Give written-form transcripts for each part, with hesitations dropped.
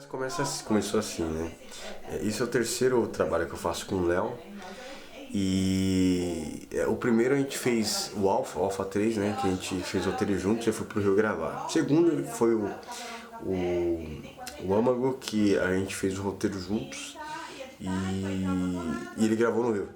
processo começou assim, né? Esse é o terceiro trabalho que eu faço com o Léo. E o primeiro a gente fez o Alpha 3, né? Que a gente fez o roteiro junto e já foi pro Rio gravar. O segundo foi o Âmago, que a gente fez o roteiro juntos e ele gravou no Rio.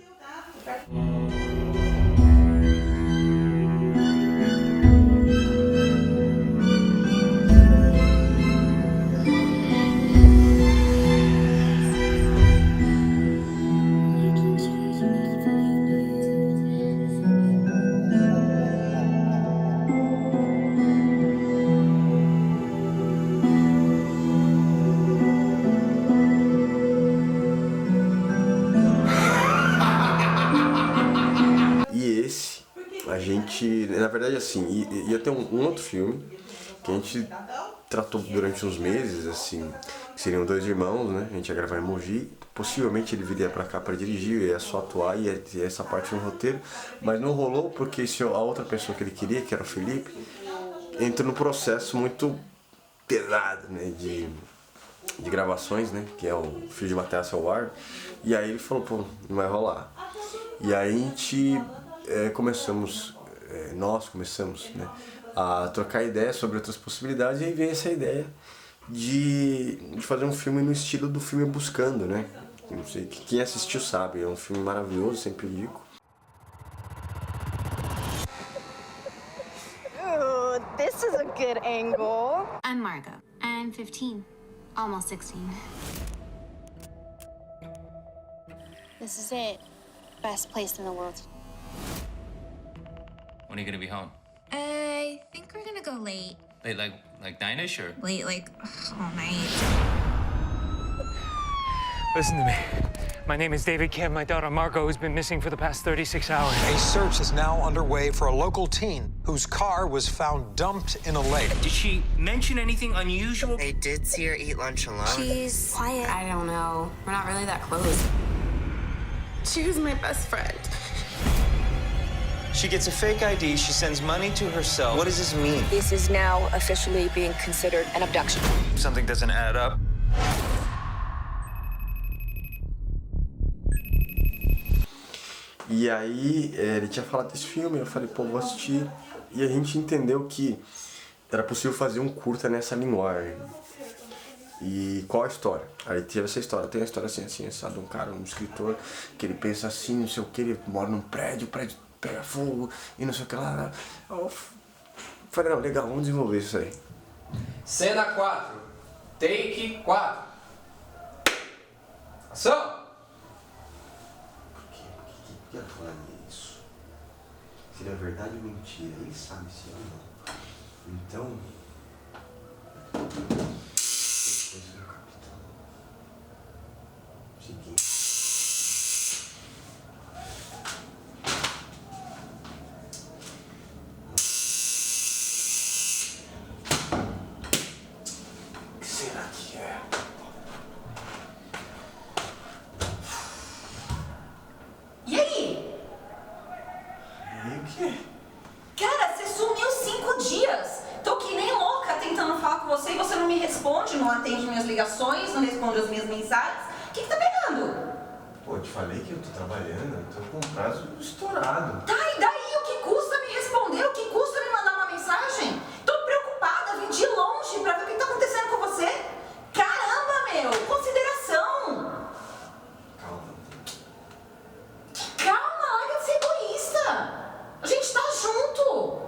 A gente, na verdade, assim, ia ter um outro filme que a gente tratou durante uns meses, assim, que seriam dois irmãos, né? A gente ia gravar em Mogi, possivelmente ele viria pra cá pra dirigir, ia só atuar, ia ter essa parte no roteiro, mas não rolou porque a outra pessoa que ele queria, que era o Felipe, entrou num processo muito pesado, né? De gravações, né? Que é o Filho de Matheus ao Ar, e aí ele falou, pô, não vai rolar. E aí a gente nós começamos, né, a trocar ideias sobre outras possibilidades, e aí veio essa ideia de fazer um filme no estilo do filme Buscando, né? Não sei, quem assistiu sabe, é um filme maravilhoso, sempre digo. Ooh, this is a good angle. I'm Margot. I'm 15, almost 16. This is it. Best place in the world. When are you gonna be home? I think we're gonna go late. Late, like 9-ish or? Late, like, all night. Listen to me. My name is David Kim. My daughter Margot has been missing for the past 36 hours. A search is now underway for a local teen whose car was found dumped in a lake. Did she mention anything unusual? I did see her eat lunch alone. She's quiet. I don't know. We're not really that close. She was my best friend. She gets a fake ID, she sends money to herself. What does this mean? This is now officially being considered an abduction. Something doesn't add up. E aí ele tinha falado desse filme, eu falei, pô, vou assistir. E a gente entendeu que era possível fazer um curta nessa linguagem. E qual a história? Aí teve essa história, tem a história assim, sabe? Um cara, um escritor, que ele pensa assim, não sei o que, ele mora num prédio, o prédio pega fogo e não sei o que lá. Eu falei, não, legal, vamos desenvolver isso aí. Cena 4, take 4. Ação! Por que ia falar nisso? Seria verdade ou mentira? Ele sabe se é ou não. Então... Depois do capitão. Seguinte. O que será que é? E aí? E o quê? Cara, você sumiu 5 dias. Tô que nem louca tentando falar com você e você não me responde, não atende minhas ligações, não responde as minhas mensagens. O que tá pegando? Pô, eu te falei que eu tô trabalhando, eu tô com um prazo estourado. Tá, e daí? O que custa me responder? O que custa me mandar uma mensagem? Tô preocupada, vim de longe pra ver o que tá acontecendo com você. Caramba, meu, consideração. Calma. Calma, larga de ser egoísta. A gente tá junto.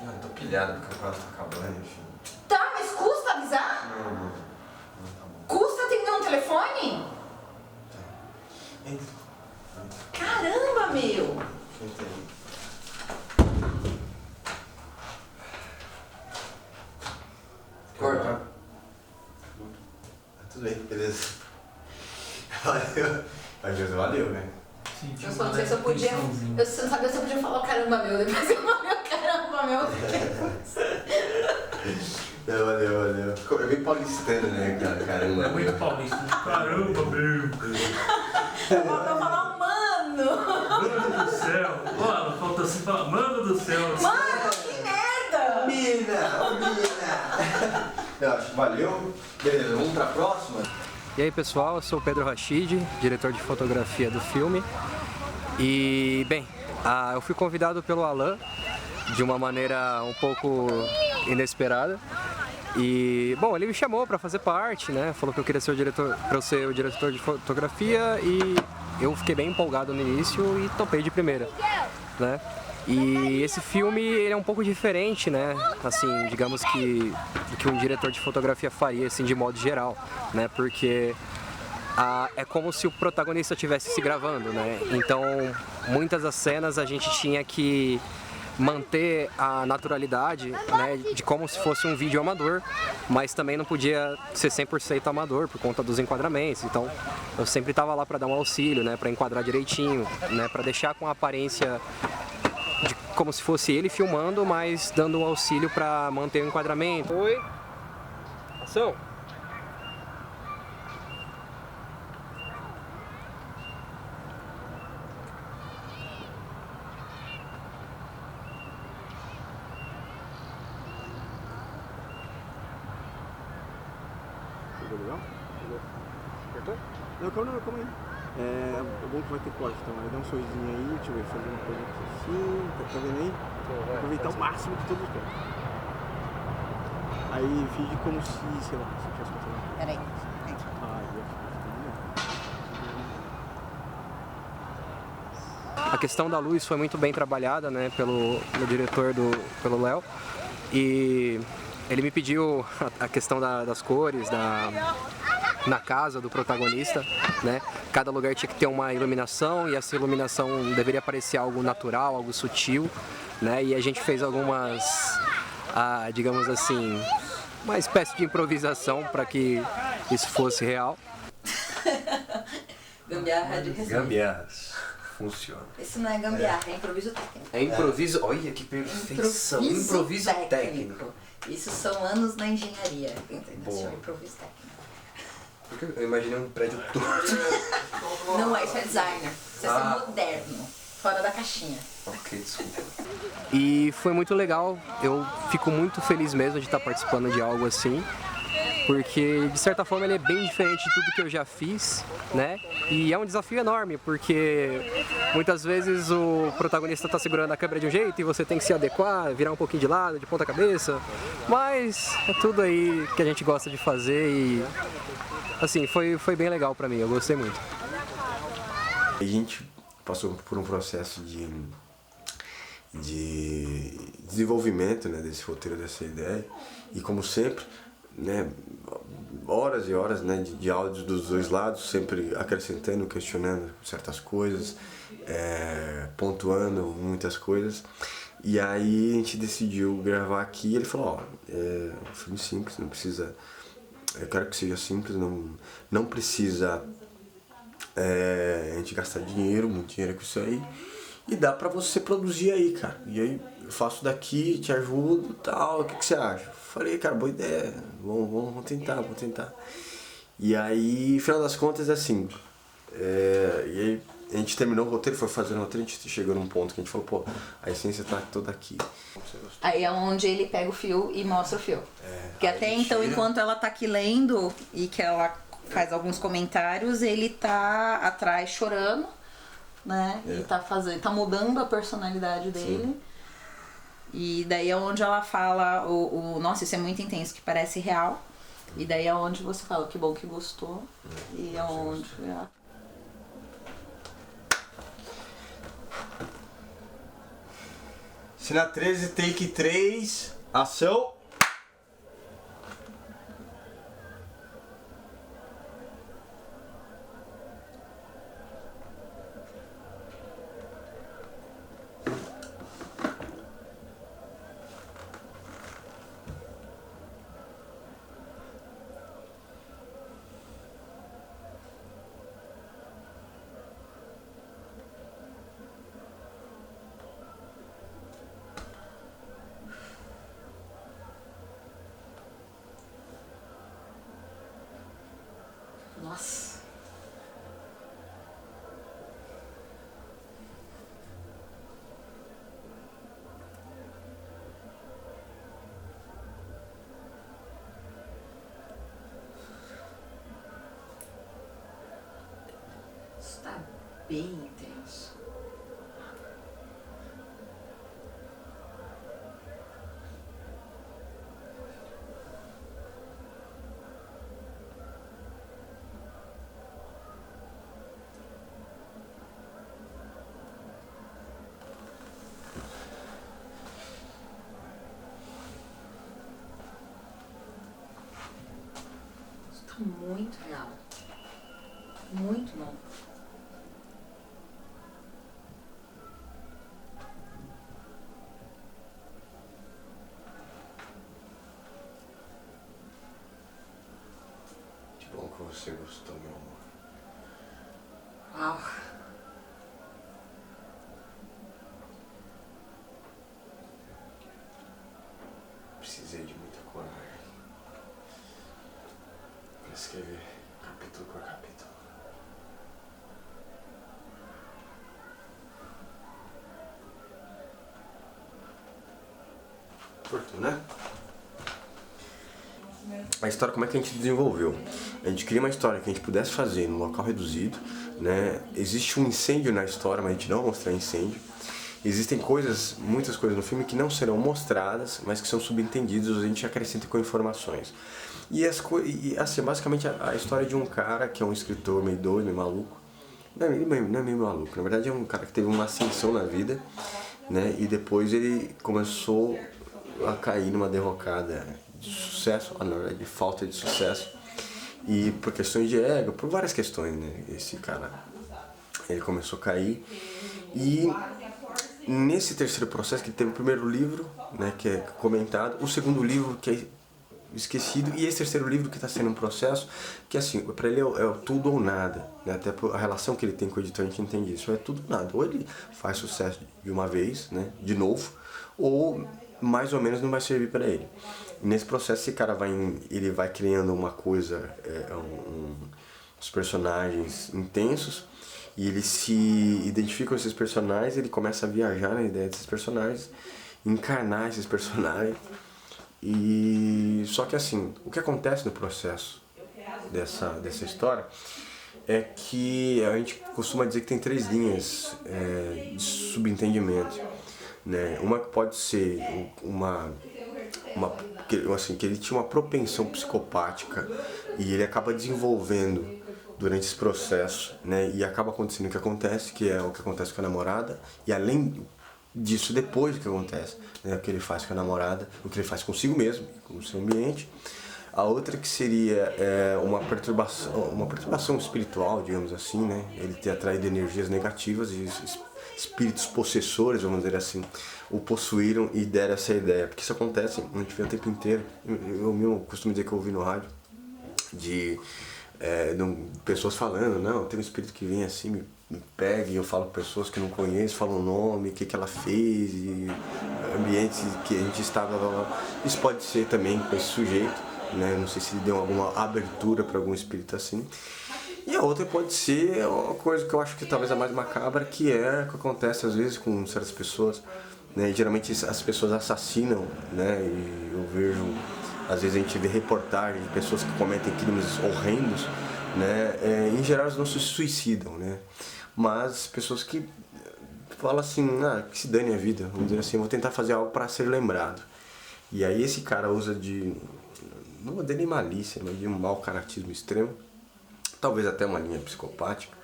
Ah, eu tô pilhado porque o prazo tá acabando, enfim. Tá, mas custa avisar? Não, tá bom. Custa atender um telefone? Tá. Entra. Caramba, meu. Entra aí. Corta. Tá tudo bem, beleza. Valeu. Valeu, né? Eu só não sei se eu podia. Eu só não sabia se eu podia falar caramba, meu. Depois eu falei caramba, meu. Não, valeu. É bem paulistano, né, cara? Caramba. É muito paulista. Caramba, meu. Eu vou falar mano. Mano do céu. Olha, falta assim falar, mano do céu. Mano, que merda. Mina. Eu acho que valeu. Beleza, vamos pra próxima? E aí pessoal, eu sou o Pedro Rachid, diretor de fotografia do filme. E, bem, eu fui convidado pelo Alan de uma maneira um pouco inesperada. E, bom, ele me chamou para fazer parte, né? Falou que eu queria ser o diretor, para eu ser o diretor de fotografia, e eu fiquei bem empolgado no início e topei de primeira, né? E esse filme, ele é um pouco diferente, né? Assim, digamos que do que um diretor de fotografia faria, assim, de modo geral, né? Porque é como se o protagonista estivesse se gravando, né? Então, muitas das cenas a gente tinha que manter a naturalidade, né, de como se fosse um vídeo amador, mas também não podia ser 100% amador por conta dos enquadramentos. Então, eu sempre estava lá para dar um auxílio, né, para enquadrar direitinho, né, para deixar com a aparência de como se fosse ele filmando, mas dando um auxílio para manter o enquadramento. Oi. Ação. Legal? Apertou? Não, calma aí. É bom que vai ter corte, então. Vai dar um sorrisinho aí, deixa eu ver, fazer uma coisa assim, tá vendo aí? Aproveitar o máximo de todos os cortes. Aí finge como se, sei lá, se tivesse passando. Peraí. A questão da luz foi muito bem trabalhada, né, pelo diretor, pelo Léo. E ele me pediu a questão das cores, na casa do protagonista, né? Cada lugar tinha que ter uma iluminação e essa iluminação deveria parecer algo natural, algo sutil, né? E a gente fez algumas, digamos assim, uma espécie de improvisação para que isso fosse real. Gambiarra de resumo. Gambiarras. Funciona. Isso não é gambiarra, é improviso técnico. É improviso, olha que perfeição. Improviso técnico. Isso são anos na engenharia, entendeu? Isso é improviso técnico. Porque eu imaginei um prédio torto. Não é, isso é designer. Isso é ser moderno, fora da caixinha. Ok, desculpa. E foi muito legal, eu fico muito feliz mesmo de estar participando de algo assim, porque de certa forma ele é bem diferente de tudo que eu já fiz, né? E é um desafio enorme, porque muitas vezes o protagonista está segurando a câmera de um jeito e você tem que se adequar, virar um pouquinho de lado, de ponta cabeça, mas é tudo aí que a gente gosta de fazer e assim, foi bem legal pra mim, eu gostei muito. A gente passou por um processo de desenvolvimento, né, desse roteiro, dessa ideia, e como sempre, né, horas e horas, né, de áudios dos dois lados, sempre acrescentando, questionando certas coisas, pontuando muitas coisas. E aí a gente decidiu gravar aqui e ele falou, é um filme simples, não precisa, eu quero que seja simples, não precisa a gente gastar dinheiro, muito dinheiro com isso aí, e dá pra você produzir aí, cara. E aí eu faço daqui, te ajudo e tal, o que você acha? Falei, cara, boa ideia, vamos tentar. E aí, no final das contas, assim, e aí a gente terminou o roteiro, foi fazendo o roteiro, a gente chegou num ponto que a gente falou, pô, a essência tá toda aqui. Aí é onde ele pega o fio e mostra o fio. Porque até então, enquanto ela tá aqui lendo e que ela faz alguns comentários, ele tá atrás chorando, né? E tá mudando a personalidade dele. Sim. E daí é onde ela fala nossa, isso é muito intenso, que parece real. E daí é onde você fala, que bom que gostou. E é onde... Cena 13, take 3, ação. bem intenso. Isso tá muito real. Muito bom. Que bom que você gostou, meu amor. Uau. Precisei de muita coragem para escrever capítulo por capítulo. Curto, né? A história, como é que a gente desenvolveu? A gente queria uma história que a gente pudesse fazer num local reduzido, né? Existe um incêndio na história, mas a gente não vai mostrar incêndio. Existem coisas, muitas coisas no filme que não serão mostradas, mas que são subentendidas, a gente acrescenta com informações. E assim, basicamente a história de um cara que é um escritor meio doido, meio maluco. Não é meio maluco, na verdade é um cara que teve uma ascensão na vida, né? E depois ele começou a cair numa derrocada de sucesso, na verdade de falta de sucesso. E por questões de ego, por várias questões, né? Esse cara, ele começou a cair. E nesse terceiro processo, que teve o primeiro livro, né, que é comentado, o segundo livro que é esquecido, e esse terceiro livro que está sendo um processo, que assim, para ele é tudo ou nada, né, até a relação que ele tem com o editor a gente entende isso, é tudo ou nada, ou ele faz sucesso de uma vez, né, de novo, ou mais ou menos não vai servir para ele. E nesse processo esse cara ele vai criando uma coisa, uns personagens intensos, e ele se identifica com esses personagens, ele começa a viajar na ideia desses personagens, encarnar esses personagens. E só que assim, o que acontece no processo dessa história é que a gente costuma dizer que tem 3 linhas de subentendimento, né? Uma pode ser que ele tinha uma propensão psicopática e ele acaba desenvolvendo durante esse processo, né? E acaba acontecendo o que acontece, que é o que acontece com a namorada, e além disso, depois do que acontece, né? O que ele faz com a namorada, o que ele faz consigo mesmo, com o seu ambiente. A outra que seria uma perturbação espiritual, digamos assim, né? Ele ter atraído energias negativas e espíritos possessores, vamos dizer assim, o possuíram e deram essa ideia. Porque isso acontece, a gente vê o tempo inteiro. Eu mesmo costumo dizer que eu ouvi no rádio de pessoas falando, não, tem um espírito que vem assim, me pega, e eu falo com pessoas que não conheço, falo o nome, o que ela fez, e ambientes que a gente estava lá. Isso pode ser também com esse sujeito, né? Não sei se ele deu alguma abertura para algum espírito assim. E a outra pode ser uma coisa que eu acho que talvez a mais macabra, que é o que acontece às vezes com certas pessoas, né? E geralmente as pessoas assassinam, né? E eu vejo, às vezes a gente vê reportagens de pessoas que cometem crimes horrendos, né? Em geral elas não se suicidam, né? Mas pessoas que falam assim, que se dane a vida, vamos dizer assim, vou tentar fazer algo para ser lembrado. E aí esse cara usa não vou dizer nem malícia, mas de um mau caratismo extremo, talvez até uma linha psicopática,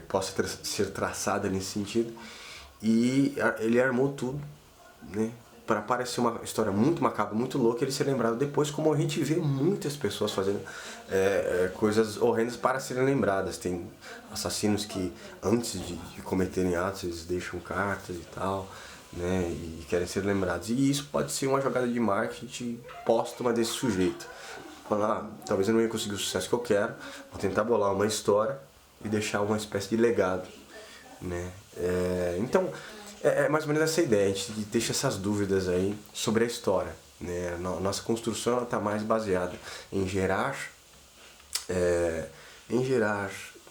possa ser traçada nesse sentido, e ele armou tudo, né? Para parecer uma história muito macabra, muito louca, ele ser lembrado depois, como a gente vê muitas pessoas fazendo coisas horrendas para serem lembradas. Tem assassinos que, antes de cometerem atos, eles deixam cartas e tal, né, e querem ser lembrados. E isso pode ser uma jogada de marketing póstuma desse sujeito. Falar, talvez eu não ia conseguir o sucesso que eu quero, vou tentar bolar uma história e deixar uma espécie de legado, né? Então, é mais ou menos essa ideia, a gente deixa essas dúvidas aí sobre a história, né? Nossa construção está mais baseada em gerar,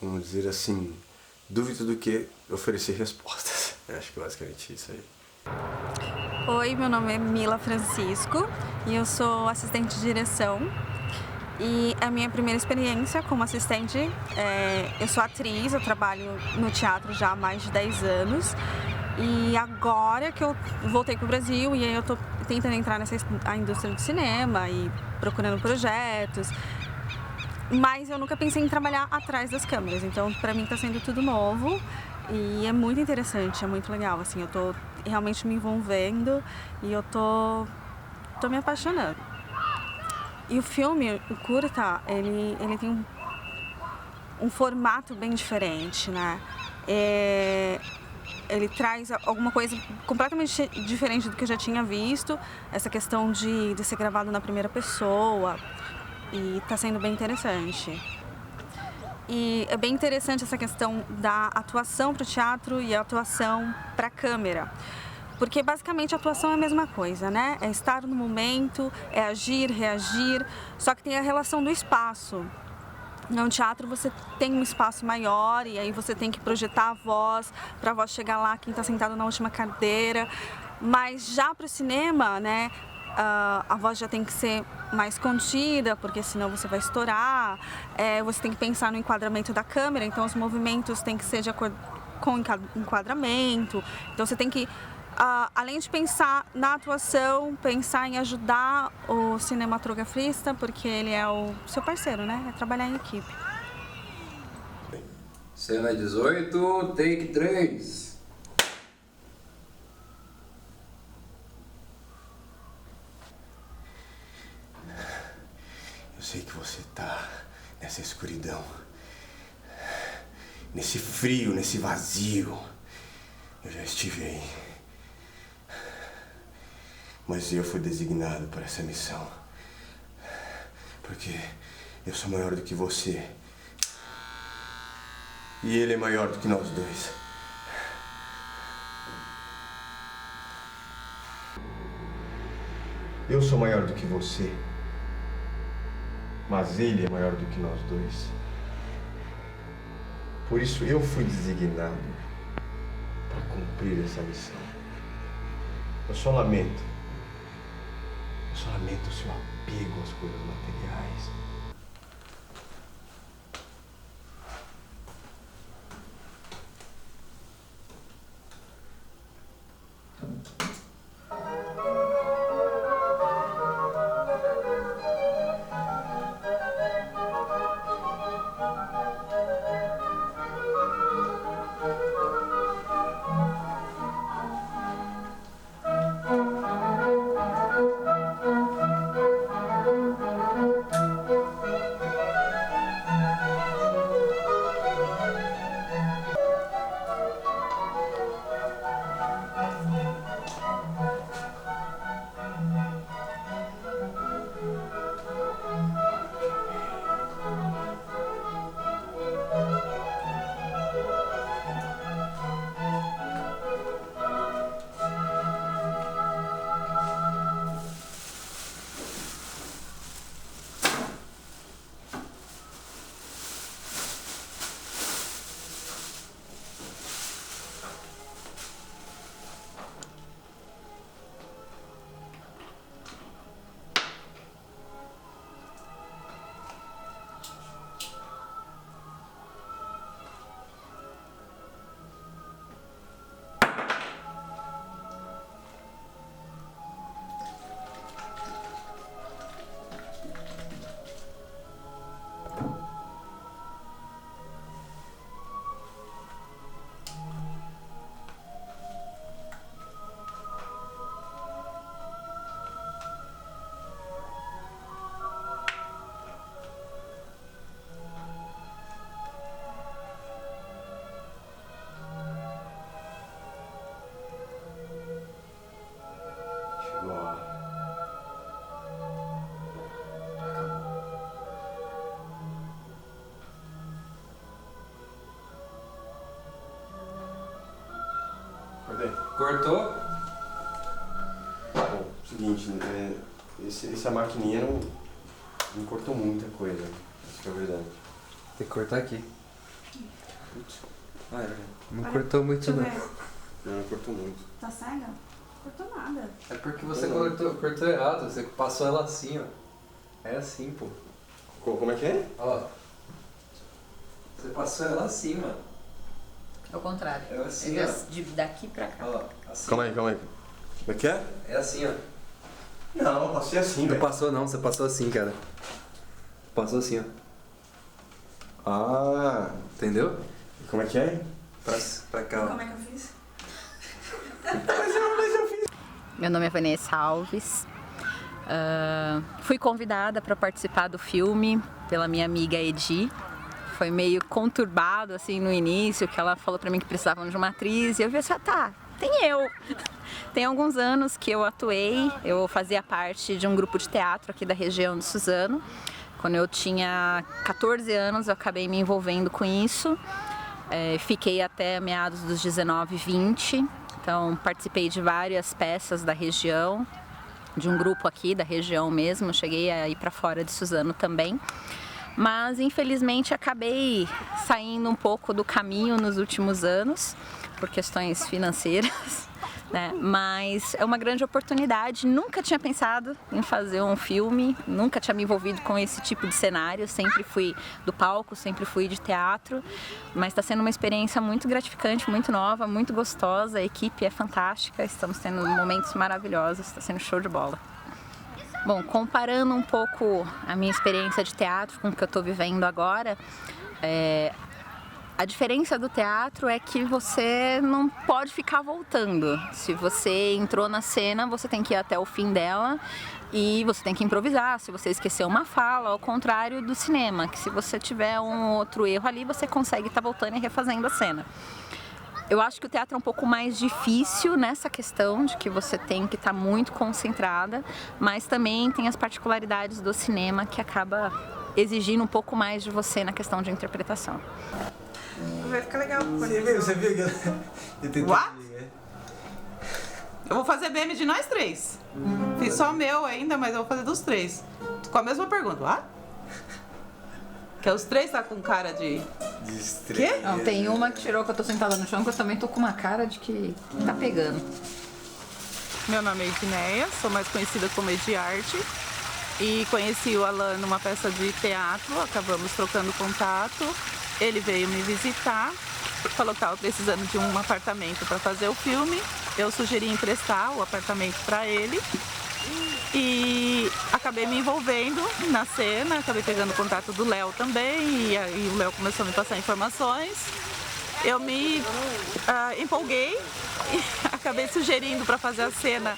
vamos dizer assim, dúvidas do que oferecer respostas. Acho que basicamente isso aí. Oi, meu nome é Mila Francisco e eu sou assistente de direção. E é a minha primeira experiência como assistente. Eu sou atriz, eu trabalho no teatro já há mais de 10 anos. E agora que eu voltei para o Brasil, e aí eu tô tentando entrar nessa indústria do cinema e procurando projetos. Mas eu nunca pensei em trabalhar atrás das câmeras, então para mim está sendo tudo novo e é muito interessante, é muito legal, assim, eu tô realmente me envolvendo e eu tô me apaixonando. E o filme, o curta, ele tem um formato bem diferente, né? Ele traz alguma coisa completamente diferente do que eu já tinha visto, essa questão de ser gravado na primeira pessoa. E está sendo bem interessante. E é bem interessante essa questão da atuação para o teatro e a atuação para a câmera. Porque basicamente a atuação é a mesma coisa, né? É estar no momento, é agir, reagir, só que tem a relação do espaço. No teatro você tem um espaço maior e aí você tem que projetar a voz, para a voz chegar lá, quem está sentado na última cadeira. Mas já para o cinema, né? A voz já tem que ser mais contida, porque senão você vai estourar. Você tem que pensar no enquadramento da câmera, então os movimentos têm que ser de acordo com o enquadramento. Então você tem que, além de pensar na atuação, pensar em ajudar o cinematografista, porque ele é o seu parceiro, né? É trabalhar em equipe. Cena 18, take 3. Eu sei que você tá nessa escuridão, nesse frio, nesse vazio. Eu já estive aí. Mas eu fui designado para essa missão. Porque eu sou maior do que você. E ele é maior do que nós dois. Eu sou maior do que você. Mas ele é maior do que nós dois. Por isso eu fui designado para cumprir essa missão. Eu só lamento o seu apego às coisas materiais. Cortou? Bom, seguinte, essa maquininha não cortou muita coisa. Isso que é verdade. Tem que cortar aqui. Putz. Não cortou muito não. Não cortou muito. Tá cega? Cortou nada. É porque você cortou errado, você passou ela assim, ó. É assim, pô. Como é que é? Ó. Você passou ela assim, mano. É o contrário. É assim, é ó. daqui pra cá. Ó, assim. Calma aí. Como é que é? É assim, ó. Não, eu passei assim, Não velho. passou não, você passou assim, cara. Passou assim, ó. Ah, Entendeu? como é que é? Pra cá, ó. Como é que eu fiz? Meu nome é Vanessa Alves. Fui convidada para participar do filme pela minha amiga Edi. Foi meio conturbado assim no início, que ela falou para mim que precisavam de uma atriz. E eu vi assim, tá, tem eu. Tem alguns anos que eu atuei, eu fazia parte de um grupo de teatro aqui da região de Suzano. Quando eu tinha 14 anos, eu acabei me envolvendo com isso. Fiquei até meados dos 19, 20. Então, participei de várias peças da região, de um grupo aqui da região mesmo. Cheguei a ir para fora de Suzano também. Mas, infelizmente, acabei saindo um pouco do caminho nos últimos anos, por questões financeiras. Né? Mas é uma grande oportunidade. Nunca tinha pensado em fazer um filme, nunca tinha me envolvido com esse tipo de cenário. Sempre fui do palco, sempre fui de teatro, mas está sendo uma experiência muito gratificante, muito nova, muito gostosa. A equipe é fantástica, estamos tendo momentos maravilhosos, está sendo show de bola. Bom, comparando um pouco a minha experiência de teatro com o que eu estou vivendo agora, a diferença do teatro é que você não pode ficar voltando. Se você entrou na cena, você tem que ir até o fim dela e você tem que improvisar. Se você esqueceu uma fala, ao contrário do cinema, que se você tiver um outro erro ali, você consegue estar voltando e refazendo a cena. Eu acho que o teatro é um pouco mais difícil nessa questão de que você tem que estar muito concentrada, mas também tem as particularidades do cinema que acaba exigindo um pouco mais de você na questão de interpretação. Vai ficar legal. Você viu que What? Eu vou fazer meme de nós três. Fiz só o meu ainda, mas eu vou fazer dos três. Com a mesma pergunta. What? Que os três tá com cara de... Quê? Não, tem uma que tirou que eu tô sentada no chão, que eu também tô com uma cara de que tá pegando. Meu nome é Edneia, sou mais conhecida como Ediarte. E conheci o Alan numa peça de teatro, acabamos trocando contato. Ele veio me visitar, falou que estava precisando de um apartamento para fazer o filme. Eu sugeri emprestar o apartamento para ele. E acabei me envolvendo na cena, acabei pegando o contato do Léo também, e aí o Léo começou a me passar informações. Eu me empolguei e acabei sugerindo para fazer a cena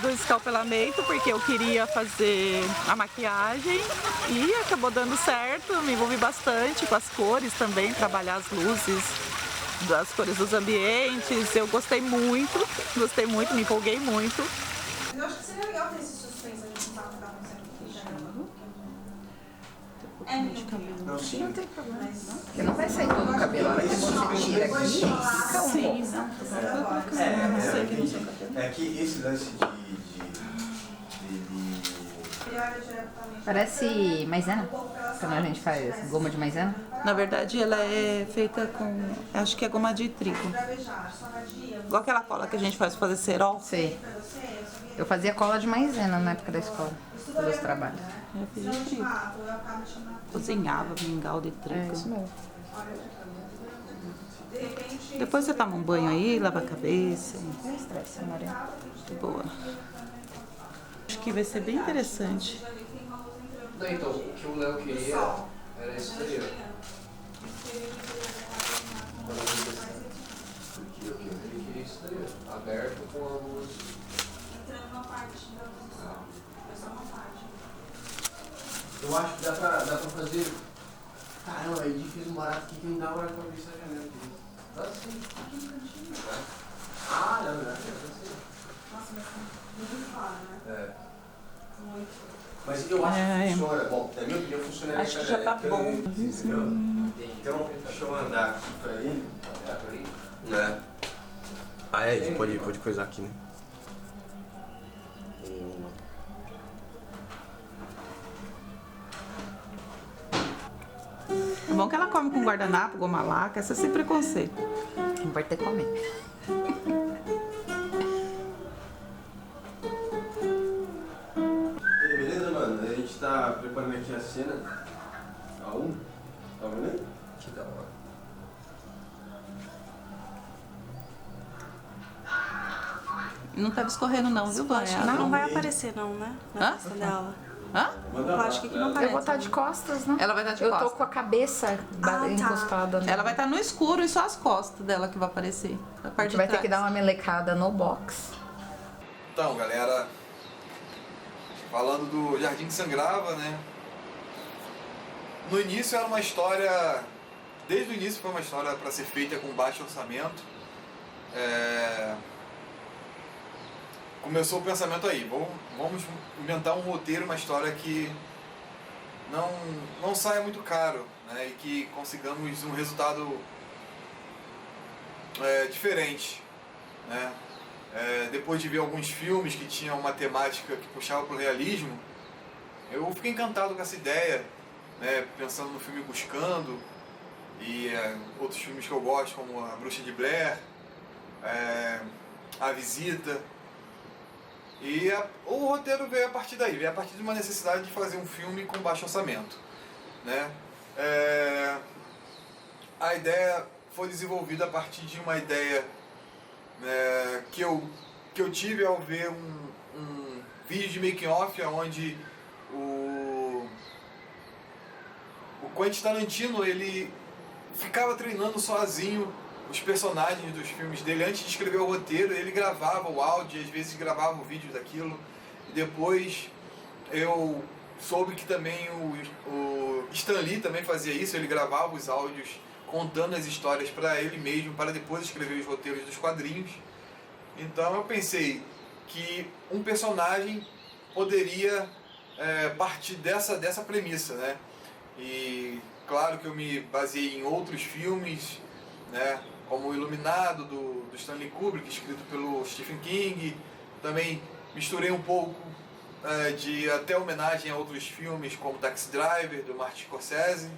do escalpelamento, porque eu queria fazer a maquiagem e acabou dando certo. Me envolvi bastante com as cores também, trabalhar as luzes, as cores dos ambientes. Eu gostei muito, me empolguei muito. Eu acho que seria legal ter esse suspense, a gente não tava sempre já gravando. Não tem problema, não. Porque não vai sair todo o cabelo. A hora que você tira aqui, fica um pouco. É que esse lance Parece maisena, quando a gente faz goma de maisena. Na verdade, ela é feita com, acho que é goma de trigo. Igual aquela cola que a gente faz pra fazer cerol. Sei. Eu fazia cola de maisena na época da escola, dos trabalhos. Eu fiz de trigo. Cozinhava mingau de trigo. É isso mesmo. Depois você toma um banho aí, lava a cabeça. Não estresse, amor. De boa. Acho que vai ser bem interessante. Então, o que o Léo queria era isso daí, ó. Ele queria isso daí, ó. Aberto com a luz. Entrando uma parte só uma parte. Eu acho que dá pra fazer... Caramba, é difícil morar aqui que não dá hora pra ver essa janela aqui. Dá sim. Aqui no cantinho. Ah, não, não. Nossa, mas muito fora, né? É. Mas eu acho que funciona. Bom, na minha opinião, funciona. Acho que já tá bom. Então, deixa eu andar aqui pra ele. Né? Ah, é, a gente pode coisar aqui, né? É bom que ela come com guardanapo, goma laca, essa é sem preconceito. Não vai ter que comer. Beleza, mano? A gente tá preparando separando aqui a cena. A 1. Tá vendo aí? Que da hora. Não tava escorrendo não, viu, Vânia? Não vai aparecer não, né? Na testa dela. Hã? O plástico aqui não aparece. Eu vou estar de costas, né? Ela vai estar de Eu costas. tô com a cabeça encostada. Ela vai estar no escuro e só as costas dela que vai aparecer. A parte gente vai de ter que trás. dar uma melecada no box. Então, galera, falando do Jardim que Sangrava, né? No início era uma história... Desde o início foi uma história para ser feita com baixo orçamento. Começou o pensamento aí, vamos inventar um roteiro, uma história que não saia muito caro, né? E que consigamos um resultado diferente, né? Depois de ver alguns filmes que tinham uma temática que puxava para o realismo, eu fiquei encantado com essa ideia, né? Pensando no filme Buscando e outros filmes que eu gosto, como A Bruxa de Blair, A Visita. E o roteiro veio a partir daí, veio a partir de uma necessidade de fazer um filme com baixo orçamento, né? A ideia foi desenvolvida a partir de uma ideia que eu tive ao ver um vídeo de making off onde o Quentin Tarantino ele ficava treinando sozinho os personagens dos filmes dele. Antes de escrever o roteiro, ele gravava o áudio, às vezes gravava o vídeo daquilo. E depois eu soube que também o Stan Lee também fazia isso, ele gravava os áudios contando as histórias para ele mesmo, para depois escrever os roteiros dos quadrinhos. Então eu pensei que um personagem poderia partir dessa premissa, né? E claro que eu me baseei em outros filmes, né? Como O Iluminado, do Stanley Kubrick, escrito pelo Stephen King. Também misturei um pouco de até homenagem a outros filmes, como Taxi Driver, do Martin Scorsese.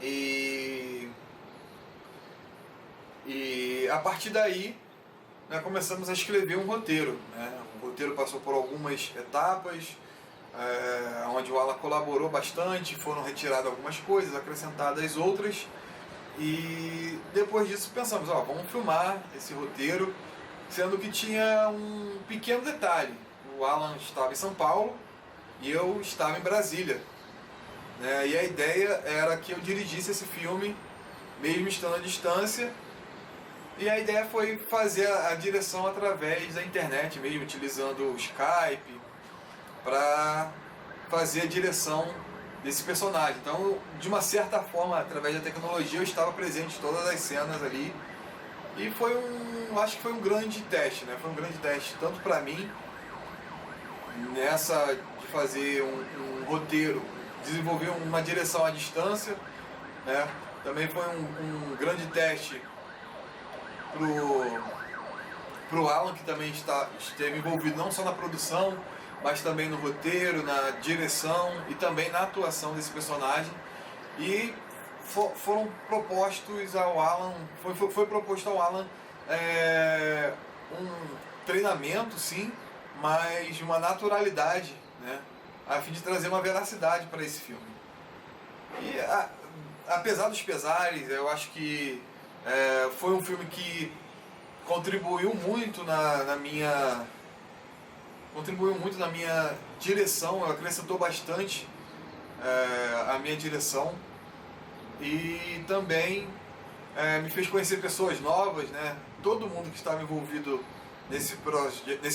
E a partir daí, né, começamos a escrever um roteiro, né? O roteiro passou por algumas etapas, onde o Alan colaborou bastante, foram retiradas algumas coisas, acrescentadas outras. E depois disso pensamos, vamos filmar esse roteiro, sendo que tinha um pequeno detalhe. O Alan estava em São Paulo e eu estava em Brasília, né? E a ideia era que eu dirigisse esse filme, mesmo estando à distância. E a ideia foi fazer a direção através da internet mesmo, utilizando o Skype, para fazer a direção desse personagem. Então, de uma certa forma, através da tecnologia, eu estava presente em todas as cenas ali. E acho que foi um grande teste, né? Foi um grande teste, tanto para mim, nessa de fazer um roteiro, desenvolver uma direção à distância, né? Também foi um grande teste pro Alan, que também esteve envolvido não só na produção, mas também no roteiro, na direção e também na atuação desse personagem. E foram propostos ao Alan, foi proposto ao Alan um treinamento, sim, mas uma naturalidade, né, a fim de trazer uma veracidade para esse filme. E apesar dos pesares, eu acho que foi um filme que contribuiu muito na minha direção, acrescentou bastante a minha direção e também me fez conhecer pessoas novas, né? Todo mundo que estava envolvido nesse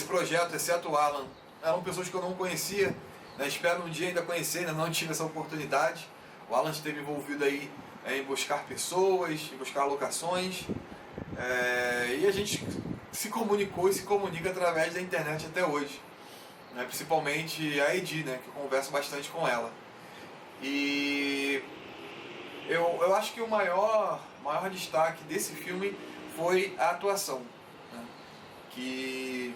projeto, exceto o Alan, eram pessoas que eu não conhecia, né? Espero um dia ainda conhecer, ainda não tive essa oportunidade. O Alan esteve envolvido aí em buscar pessoas, em buscar locações, e a gente se comunicou e se comunica através da internet até hoje, né? Principalmente a Edi, né? Que eu converso bastante com ela. E eu acho que o maior destaque desse filme foi a atuação, né? Que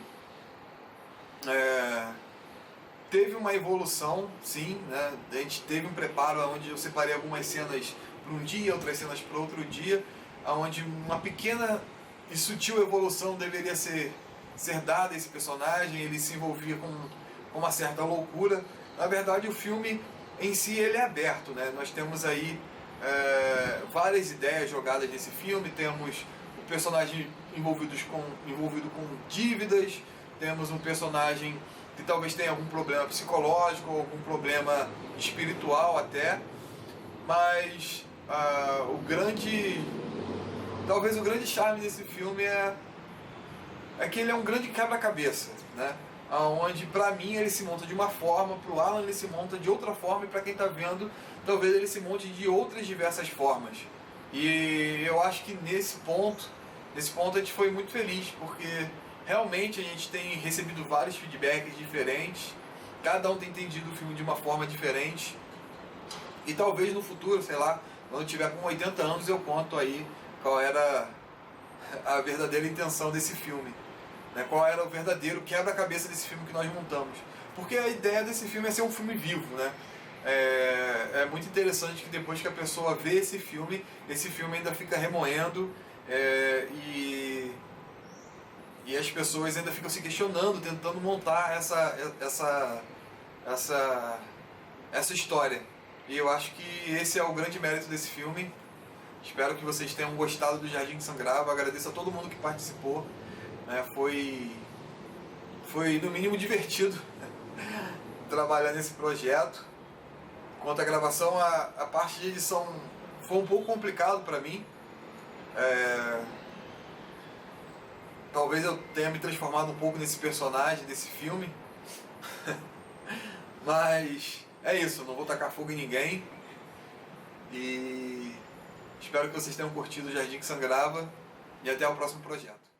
teve uma evolução, sim, né? A gente teve um preparo onde eu separei algumas cenas para um dia, outras cenas para outro dia, onde uma pequena e sutil evolução deveria ser dada a esse personagem. Ele se envolvia com uma certa loucura Na verdade, o filme em si ele é aberto, né? Nós temos aí várias ideias jogadas nesse filme, temos o personagem envolvido com dívidas, temos um personagem que talvez tenha algum problema psicológico, algum problema espiritual até, mas talvez o grande charme desse filme é que ele é um grande quebra-cabeça, né? Onde pra mim ele se monta de uma forma, pro Alan ele se monta de outra forma, e pra quem tá vendo, talvez ele se monte de outras diversas formas. E eu acho que nesse ponto a gente foi muito feliz, porque realmente a gente tem recebido vários feedbacks diferentes, cada um tem entendido o filme de uma forma diferente, e talvez no futuro, sei lá, quando eu tiver com 80 anos eu conto aí qual era a verdadeira intenção desse filme. Qual era o verdadeiro quebra-cabeça desse filme que nós montamos. Porque a ideia desse filme é ser um filme vivo, né? É muito interessante que depois que a pessoa vê esse filme ainda fica remoendo, e as pessoas ainda ficam se questionando, tentando montar essa história. E eu acho que esse é o grande mérito desse filme. Espero que vocês tenham gostado do Jardim de Sangrava. Agradeço a todo mundo que participou. Foi no mínimo divertido trabalhar nesse projeto. Quanto à gravação, a parte de edição foi um pouco complicado para mim. Talvez eu tenha me transformado um pouco nesse personagem, desse filme. Mas é isso, não vou tacar fogo em ninguém. E espero que vocês tenham curtido o Jardim que Sangrava. E até o próximo projeto.